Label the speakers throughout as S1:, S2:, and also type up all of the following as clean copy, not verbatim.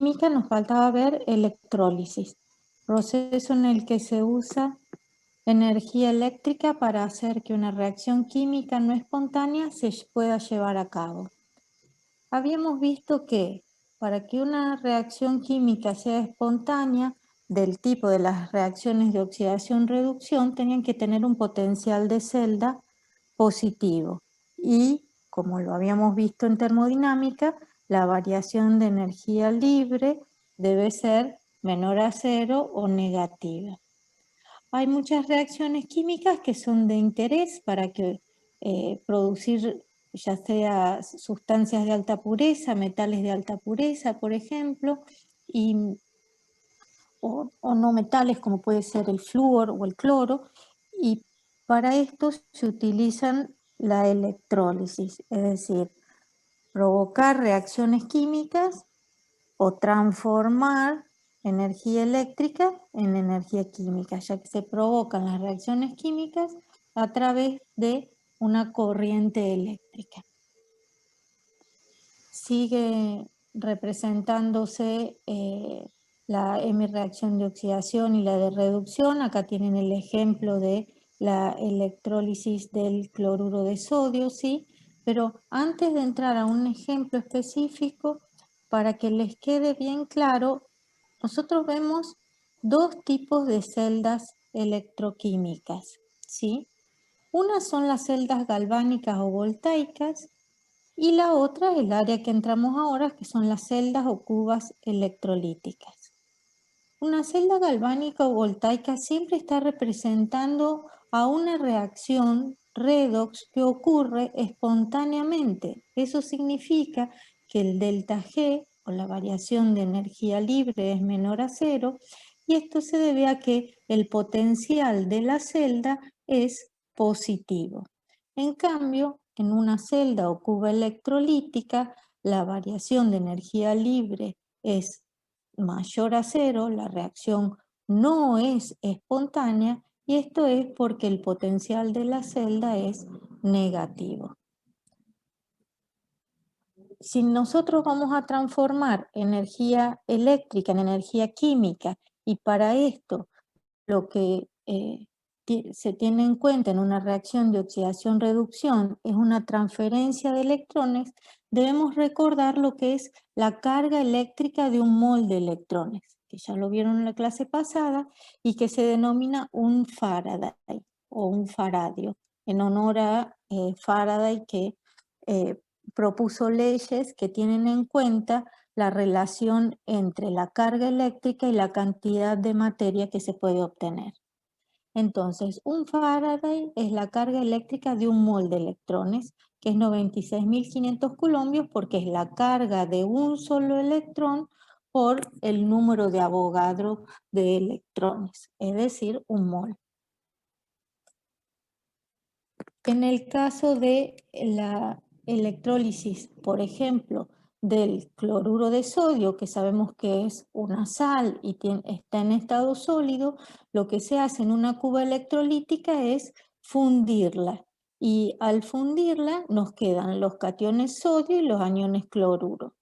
S1: química nos faltaba ver electrólisis, proceso en el que se usa energía eléctrica para hacer que una reacción química no espontánea se pueda llevar a cabo. Habíamos visto que para que una reacción química sea espontánea, del tipo de las reacciones de oxidación-reducción, tenían que tener un potencial de celda positivo. Y, como lo habíamos visto en termodinámica, la variación de energía libre debe ser menor a cero o negativa. Hay muchas reacciones químicas que son de interés para que producir ya sea sustancias de alta pureza, metales de alta pureza, por ejemplo, o no metales como puede ser el flúor o el cloro, y para esto se utilizan la electrólisis, es decir, provocar reacciones químicas o transformar energía eléctrica en energía química, ya que se provocan las reacciones químicas a través de una corriente eléctrica. Sigue representándose la hemireacción de oxidación y la de reducción. Acá tienen el ejemplo de la electrólisis del cloruro de sodio, ¿sí? Pero antes de entrar a un ejemplo específico, para que les quede bien claro, nosotros vemos dos tipos de celdas electroquímicas, ¿sí? Una son las celdas galvánicas o voltaicas, y la otra es el área que entramos ahora, que son las celdas o cubas electrolíticas. Una celda galvánica o voltaica siempre está representando a una reacción redox que ocurre espontáneamente. Eso significa que el delta G, o la variación de energía libre, es menor a cero, y esto se debe a que el potencial de la celda es positivo. En cambio, en una celda o cuba electrolítica, la variación de energía libre es mayor a cero, la reacción no es espontánea, y esto es porque el potencial de la celda es negativo. Si nosotros vamos a transformar energía eléctrica en energía química, y para esto lo que se tiene en cuenta en una reacción de oxidación-reducción es una transferencia de electrones, debemos recordar lo que es la carga eléctrica de un mol de electrones, que ya lo vieron en la clase pasada, y que se denomina un Faraday o un faradio, en honor a Faraday, que propuso leyes que tienen en cuenta la relación entre la carga eléctrica y la cantidad de materia que se puede obtener. Entonces, un Faraday es la carga eléctrica de un mol de electrones, que es 96.500 coulombios, porque es la carga de un solo electrón por el número de Avogadro de electrones, es decir, un mol. En el caso de la electrólisis, por ejemplo, del cloruro de sodio, que sabemos que es una sal y está en estado sólido, lo que se hace en una cuba electrolítica es fundirla. Y al fundirla nos quedan los cationes sodio y los aniones cloruro.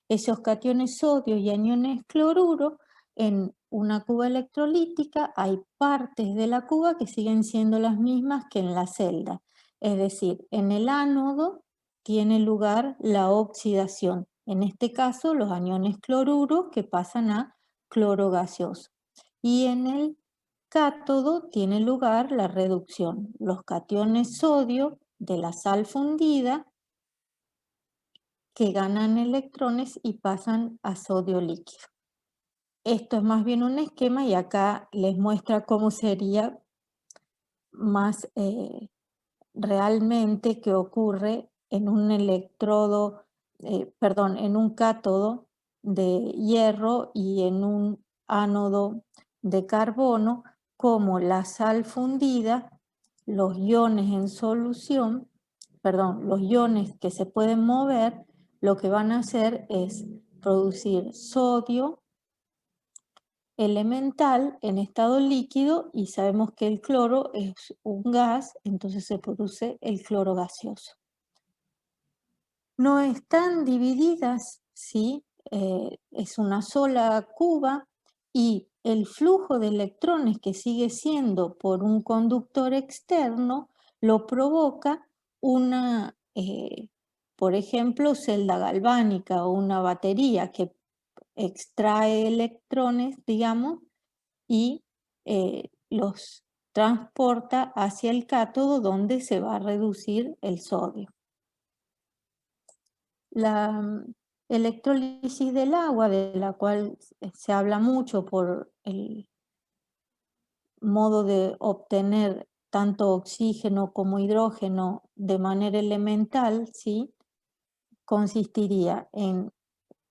S1: Esos cationes sodio y aniones cloruro, en una cuba electrolítica hay partes de la cuba que siguen siendo las mismas que en la celda. Es decir, en el ánodo tiene lugar la oxidación. En este caso, los aniones cloruro que pasan a cloro gaseoso. Y en el cátodo tiene lugar la reducción. Los cationes sodio de la sal fundida que ganan electrones y pasan a sodio líquido. Esto es más bien un esquema, y acá les muestra cómo sería más realmente que ocurre en un electrodo, en un cátodo de hierro y en un ánodo de carbono, como la sal fundida, los iones en solución, los iones que se pueden mover, lo que van a hacer es producir sodio elemental en estado líquido, y sabemos que el cloro es un gas, entonces se produce el cloro gaseoso. No están divididas, ¿sí?, es una sola cuba y el flujo de electrones que sigue siendo por un conductor externo lo provoca una, por ejemplo, celda galvánica o una batería que extrae electrones, digamos, y los transporta hacia el cátodo donde se va a reducir el sodio. La electrólisis del agua, de la cual se habla mucho por el modo de obtener tanto oxígeno como hidrógeno de manera elemental, ¿sí? Consistiría en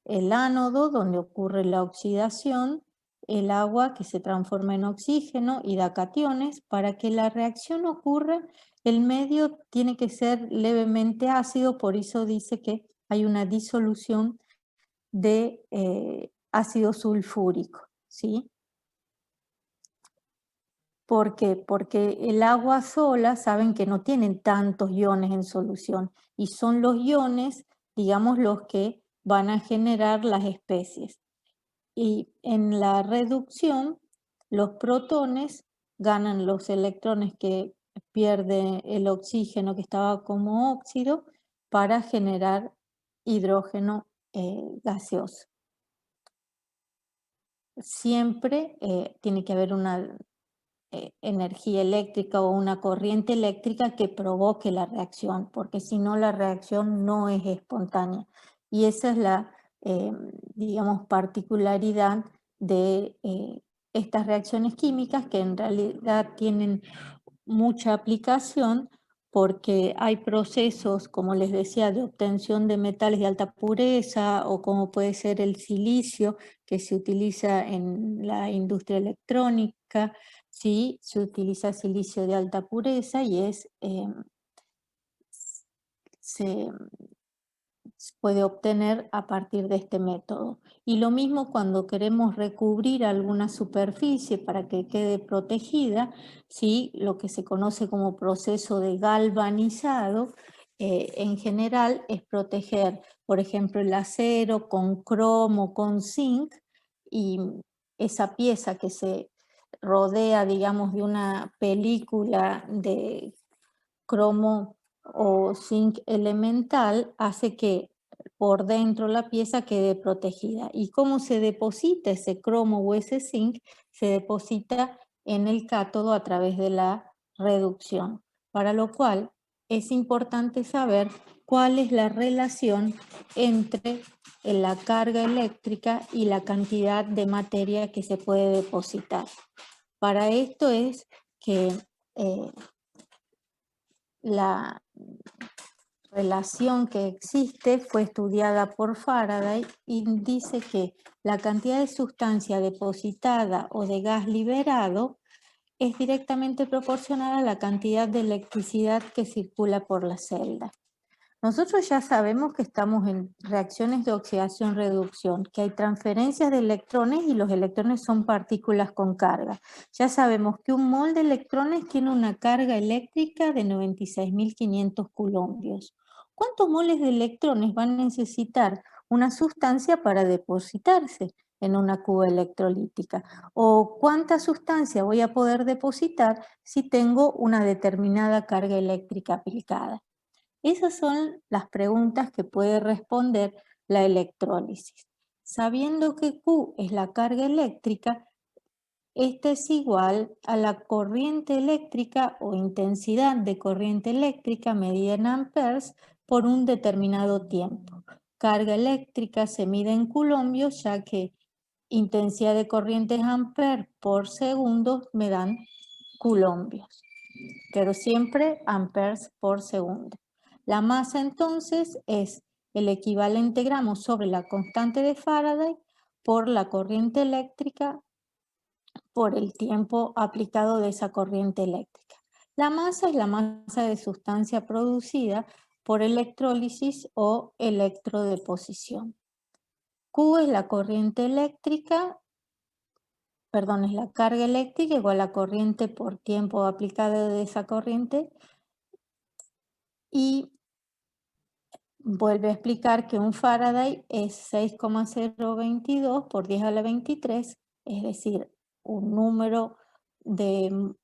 S1: el ánodo, donde ocurre la oxidación, el agua que se transforma en oxígeno y da cationes. Para que la reacción ocurra, el medio tiene que ser levemente ácido, por eso dice que hay una disolución de ácido sulfúrico, ¿sí? ¿Por qué? Porque el agua sola saben que no tienen tantos iones en solución y son los iones, digamos, los que van a generar las especies. Y en la reducción, los protones ganan los electrones que pierde el oxígeno que estaba como óxido para generar hidrógeno gaseoso. Siempre tiene que haber una energía eléctrica o una corriente eléctrica que provoque la reacción, porque si no la reacción no es espontánea. Y esa es la, digamos, particularidad de estas reacciones químicas, que en realidad tienen mucha aplicación porque hay procesos, como les decía, de obtención de metales de alta pureza, o como puede ser el silicio que se utiliza en la industria electrónica. Sí, se utiliza silicio de alta pureza y se puede obtener a partir de este método. Y lo mismo cuando queremos recubrir alguna superficie para que quede protegida, ¿sí? Lo que se conoce como proceso de galvanizado, en general es proteger, por ejemplo, el acero con cromo, con zinc, y esa pieza que se rodea, digamos, de una película de cromo o zinc elemental hace que por dentro la pieza quede protegida. ¿Y cómo se deposita ese cromo o ese zinc? Se deposita en el cátodo a través de la reducción, para lo cual es importante saber cuál es la relación entre la carga eléctrica y la cantidad de materia que se puede depositar. Para esto es que la relación que existe fue estudiada por Faraday y dice que la cantidad de sustancia depositada o de gas liberado es directamente proporcional a la cantidad de electricidad que circula por la celda. Nosotros ya sabemos que estamos en reacciones de oxidación-reducción, que hay transferencias de electrones y los electrones son partículas con carga. Ya sabemos que un mol de electrones tiene una carga eléctrica de 96.500 coulombios. ¿Cuántos moles de electrones van a necesitar una sustancia para depositarse en una cuba electrolítica? ¿O cuánta sustancia voy a poder depositar si tengo una determinada carga eléctrica aplicada? Esas son las preguntas que puede responder la electrólisis. Sabiendo que Q es la carga eléctrica, esta es igual a la corriente eléctrica o intensidad de corriente eléctrica medida en amperes por un determinado tiempo. Carga eléctrica se mide en coulombios, ya que intensidad de corriente es amperes por segundo me dan coulombios, pero siempre amperes por segundo. La masa entonces es el equivalente gramo sobre la constante de Faraday por la corriente eléctrica por el tiempo aplicado de esa corriente eléctrica. La masa es la masa de sustancia producida por electrólisis o electrodeposición. Q es la corriente eléctrica, perdón, es la carga eléctrica igual a corriente por tiempo aplicado de esa corriente, y vuelve a explicar que un Faraday es 6,022 por 10 a la 23, es decir, un número de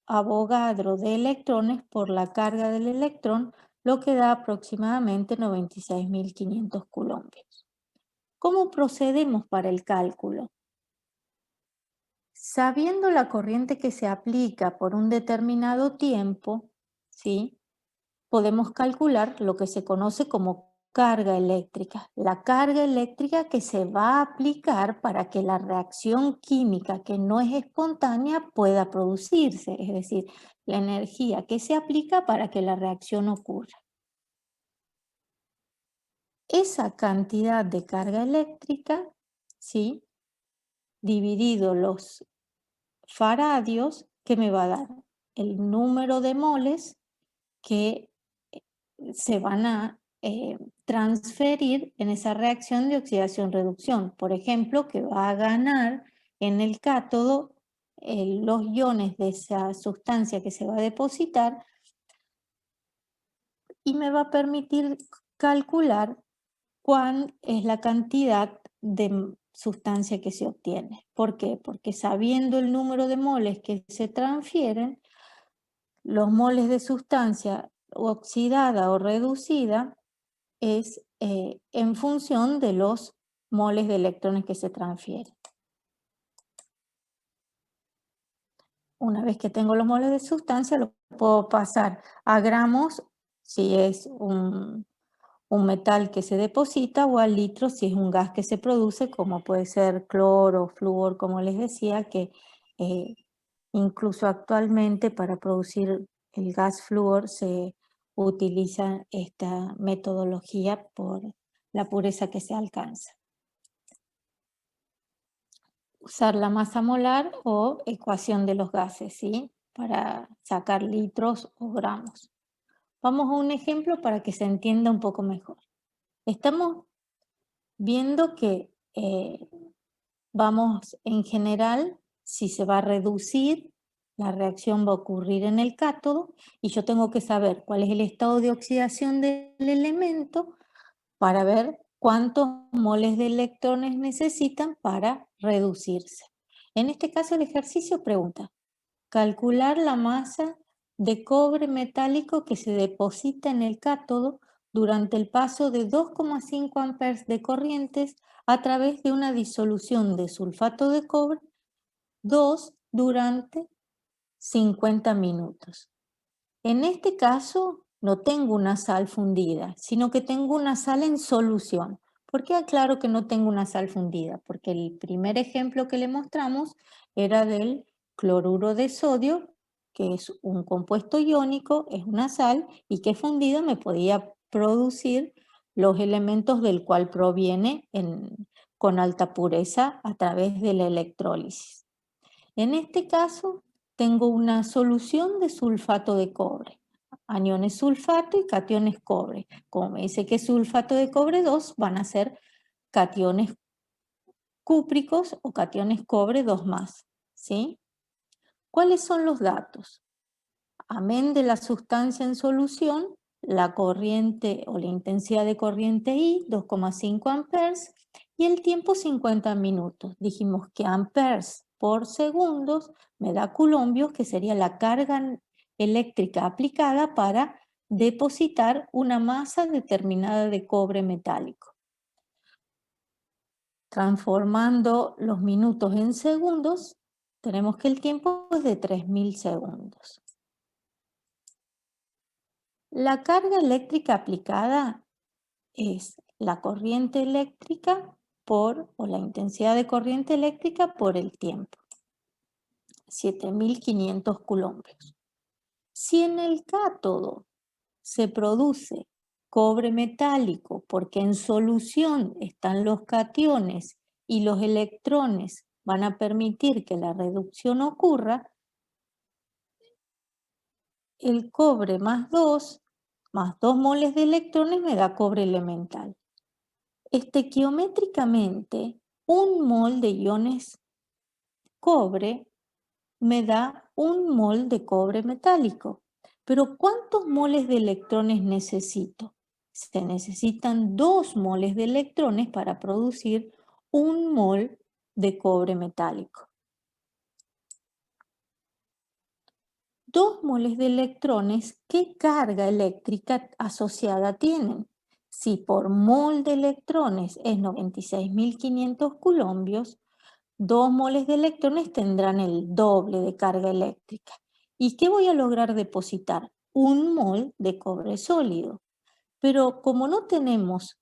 S1: Avogadro de electrones por la carga del electrón, lo que da aproximadamente 96.500 coulombios. ¿Cómo procedemos para el cálculo? Sabiendo la corriente que se aplica por un determinado tiempo, ¿sí?, podemos calcular lo que se conoce como carga eléctrica. La carga eléctrica que se va a aplicar para que la reacción química, que no es espontánea, pueda producirse, es decir, la energía que se aplica para que la reacción ocurra. Esa cantidad de carga eléctrica, ¿sí?, dividido los faradios, que me va a dar el número de moles que se van a transferir en esa reacción de oxidación-reducción. Por ejemplo, que va a ganar en el cátodo los iones de esa sustancia que se va a depositar y me va a permitir calcular cuál es la cantidad de sustancia que se obtiene. ¿Por qué? Porque sabiendo el número de moles que se transfieren, los moles de sustancia oxidada o reducida es en función de los moles de electrones que se transfieren. Una vez que tengo los moles de sustancia, lo puedo pasar a gramos si es un metal que se deposita, o a litros si es un gas que se produce, como puede ser cloro, flúor, como les decía, que eh, incluso actualmente para producir el gas flúor se utiliza esta metodología por la pureza que se alcanza. Usar la masa molar o ecuación de los gases, ¿sí?, para sacar litros o gramos. Vamos a un ejemplo para que se entienda un poco mejor. Estamos viendo que vamos en general, si se va a reducir, la reacción va a ocurrir en el cátodo y yo tengo que saber cuál es el estado de oxidación del elemento para ver cuántos moles de electrones necesitan para reducirse. En este caso el ejercicio pregunta: calcular la masa de cobre metálico que se deposita en el cátodo durante el paso de 2,5 amperes de corrientes a través de una disolución de sulfato de cobre 2 durante 50 minutos. En este caso no tengo una sal fundida, sino que tengo una sal en solución. ¿Por qué aclaro que no tengo una sal fundida? Porque el primer ejemplo que le mostramos era del cloruro de sodio, que es un compuesto iónico, es una sal, y que fundido me podía producir los elementos del cual proviene con alta pureza a través de la electrólisis. En este caso, tengo una solución de sulfato de cobre, aniones sulfato y cationes cobre. Como me dice que es sulfato de cobre 2, van a ser cationes cúpricos o cationes cobre 2 más, ¿sí? ¿Cuáles son los datos? Amén de la sustancia en solución, la corriente o la intensidad de corriente I, 2,5 amperes, y el tiempo 50 minutos. Dijimos que amperes por segundos me da coulombios, que sería la carga eléctrica aplicada para depositar una masa determinada de cobre metálico. Transformando los minutos en segundos, tenemos que el tiempo es de 3.000 segundos. La carga eléctrica aplicada es la corriente eléctrica o la intensidad de corriente eléctrica por el tiempo, 7.500 coulombios. Si en el cátodo se produce cobre metálico porque en solución están los cationes y los electrones van a permitir que la reducción ocurra, el cobre más 2 moles de electrones me da cobre elemental. Estequiométricamente, un mol de iones cobre me da un mol de cobre metálico. Pero ¿cuántos moles de electrones necesito? se necesitan 2 moles de electrones para producir 1 mol de cobre metálico. 2 moles de electrones, ¿qué carga eléctrica asociada tienen? Si por mol de electrones es 96.500 coulombios, 2 moles de electrones tendrán el doble de carga eléctrica. ¿Y qué voy a lograr depositar? 1 mol de cobre sólido. Pero como no tenemos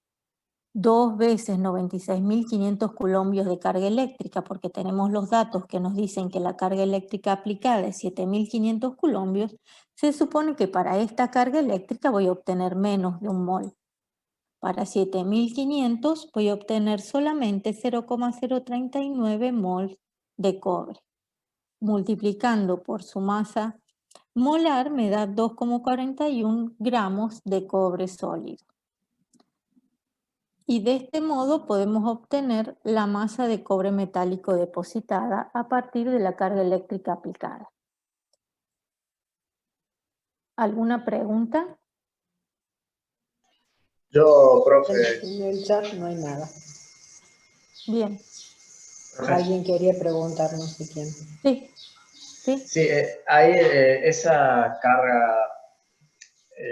S1: 2 veces 96.500 coulombios de carga eléctrica, porque tenemos los datos que nos dicen que la carga eléctrica aplicada es 7.500 coulombios, se supone que para esta carga eléctrica voy a obtener menos de 1 mol. Para 7.500 voy a obtener solamente 0,039 mols de cobre. Multiplicando por su masa molar me da 2,41 gramos de cobre sólido. Y de este modo podemos obtener la masa de cobre metálico depositada a partir de la carga eléctrica aplicada. ¿Alguna pregunta?
S2: Yo, profe.
S3: En el chat no hay nada.
S1: Bien.
S2: Profe.
S3: Alguien quería preguntar, no sé quién.
S1: Sí. Sí.
S2: Sí, hay esa carga,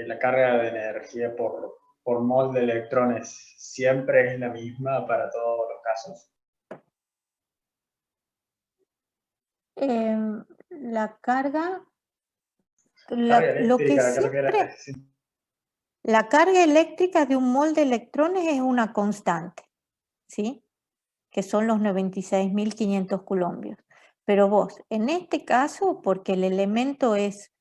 S2: la carga de energía por mol de electrones, ¿siempre es la misma para todos los casos?
S1: La carga,
S2: Carga
S1: lo que
S2: eléctrica, creo que
S1: siempre,
S2: era, sí.
S1: la carga eléctrica de un mol de electrones es una constante, ¿sí? Que son los 96.500 coulombios. Pero vos, en este caso, porque el elemento es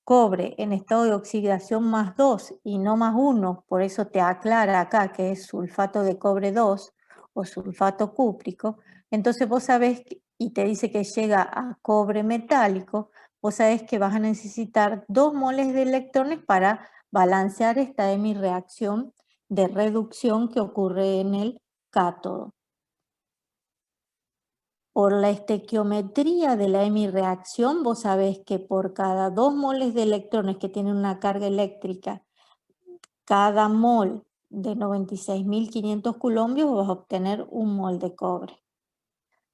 S1: cobre en estado de oxidación más 2 y no más 1, por eso te aclara acá que es sulfato de cobre 2 o sulfato cúprico, entonces vos sabés, y te dice que llega a cobre metálico, vos sabés que vas a necesitar 2 moles de electrones para balancear esta hemireacción de reducción que ocurre en el cátodo. Por la estequiometría de la hemireacción, vos sabés que por cada 2 moles de electrones que tienen una carga eléctrica, cada mol de 96.500 coulombios vas a obtener 1 mol de cobre.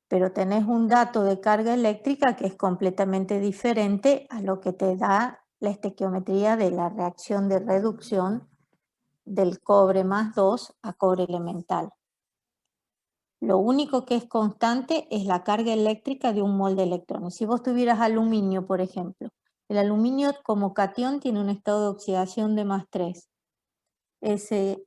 S1: Pero tenés un dato de carga eléctrica que es completamente diferente a lo que te da la estequiometría de la reacción de reducción del cobre más 2 a cobre elemental. Lo único que es constante es la carga eléctrica de un mol de electrones. Si vos tuvieras aluminio, por ejemplo, el aluminio como catión tiene un estado de oxidación de más 3. Ese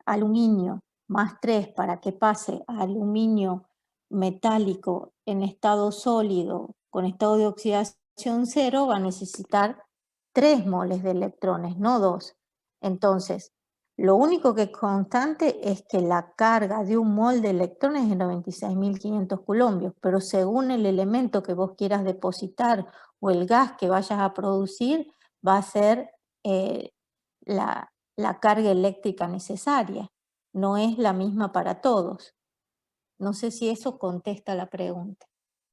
S1: aluminio más 3 para que pase a aluminio metálico en estado sólido con estado de oxidación 0 va a necesitar 3 moles de electrones, no 2. Entonces, lo único que es constante es que la carga de un mol de electrones es 96.500 coulombios, pero según el elemento que vos quieras depositar o el gas que vayas a producir, va a ser la carga eléctrica necesaria. No es la misma para todos. No sé si eso contesta la pregunta.